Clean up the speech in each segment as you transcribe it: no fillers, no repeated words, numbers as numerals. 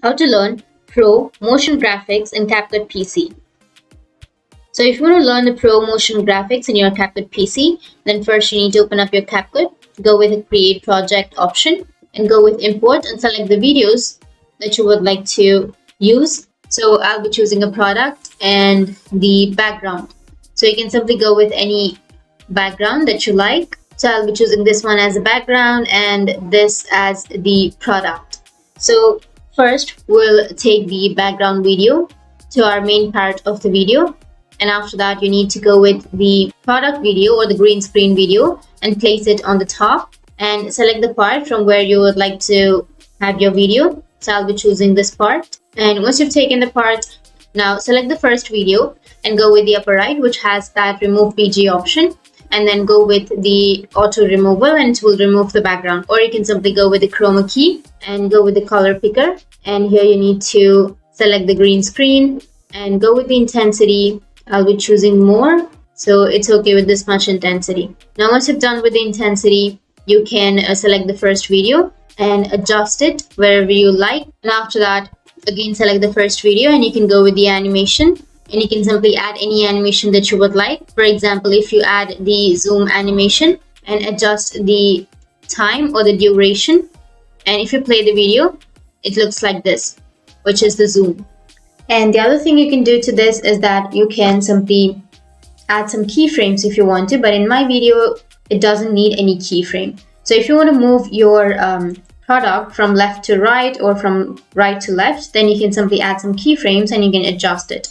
How to learn Pro Motion Graphics in CapCut PC. So if you want to learn the Pro Motion Graphics in your CapCut PC, then first you need to open up your CapCut, go with the Create Project option, and go with Import and select the videos that you would like to use. So I'll be choosing a product and the background. So you can simply go with any background that you like. So I'll be choosing this one as a background and this as the product. So first we'll take the background video to our main part of the video, and after that you need to go with the product video or the green screen video and place it on the top and select the part from where you would like to have your video. So I'll be choosing this part, and once you've taken the part, now select the first video and go with the upper right, which has that remove PG option, and then go with the auto removal and it will remove the background. Or you can simply go with the chroma key and go with the color picker, and here you need to select the green screen and go with the intensity. I'll be choosing more, so it's okay with this much intensity. Now once you've done with the intensity, you can select the first video and adjust it wherever you like, and after that again select the first video and you can go with the animation, and you can simply add any animation that you would like. For example, if you add the zoom animation and adjust the time or the duration, and if you play the video, it looks like this, which is the zoom. And the other thing you can do to this is that you can simply add some keyframes if you want to, but in my video it doesn't need any keyframe. So if you want to move your product from left to right or from right to left, then you can simply add some keyframes and you can adjust it.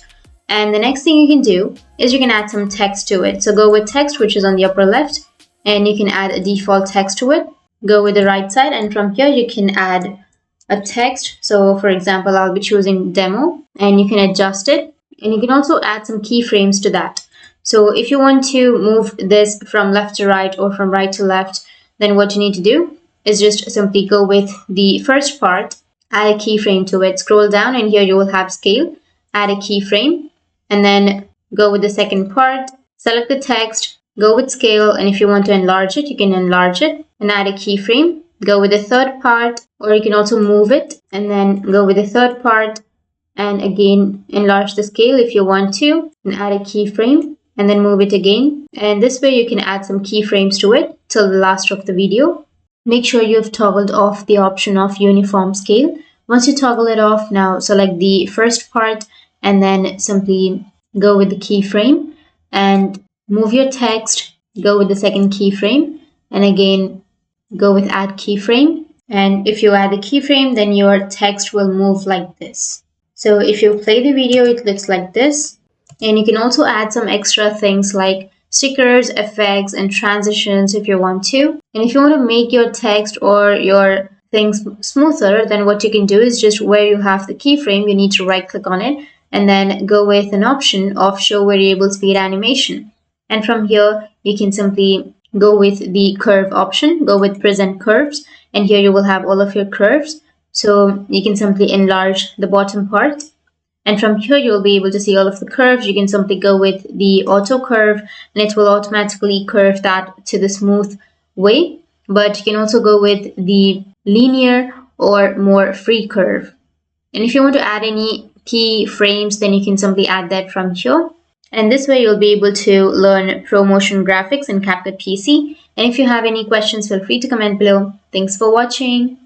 And the next thing you can do is you can add some text to it. So go with text, which is on the upper left, and you can add a default text to it. Go with the right side, and from here you can add a text. So for example, I'll be choosing demo, and you can adjust it, and you can also add some keyframes to that. So if you want to move this from left to right or from right to left, then what you need to do is just simply go with the first part, add a keyframe to it, scroll down, and here you will have scale, add a keyframe, and then go with the second part, select the text, go with scale, and if you want to enlarge it, you can enlarge it and add a keyframe. Go with the third part, or you can also move it and then go with the third part and again enlarge the scale if you want to, and add a keyframe and then move it again. And this way you can add some keyframes to it till the last of the video. Make sure you've toggled off the option of uniform scale. Once you toggle it off, now select the first part and then simply go with the keyframe and move your text, go with the second keyframe, and again go with add keyframe. And if you add a keyframe, then your text will move like this. So if you play the video, it looks like this. And you can also add some extra things like stickers, effects, and transitions if you want to. And if you want to make your text or your things smoother, then what you can do is just where you have the keyframe, you need to right click on it and then go with an option of show variable speed animation. And from here, you can simply go with the curve option, go with present curves, and here you will have all of your curves. So you can simply enlarge the bottom part. And from here, you'll be able to see all of the curves. You can simply go with the auto curve and it will automatically curve that to the smooth way. But you can also go with the linear or more free curve. And if you want to add any keyframes, then you can simply add that from here. And this way you'll be able to learn Pro Motion Graphics in CapCut PC. And if you have any questions, feel free to comment below. Thanks for watching.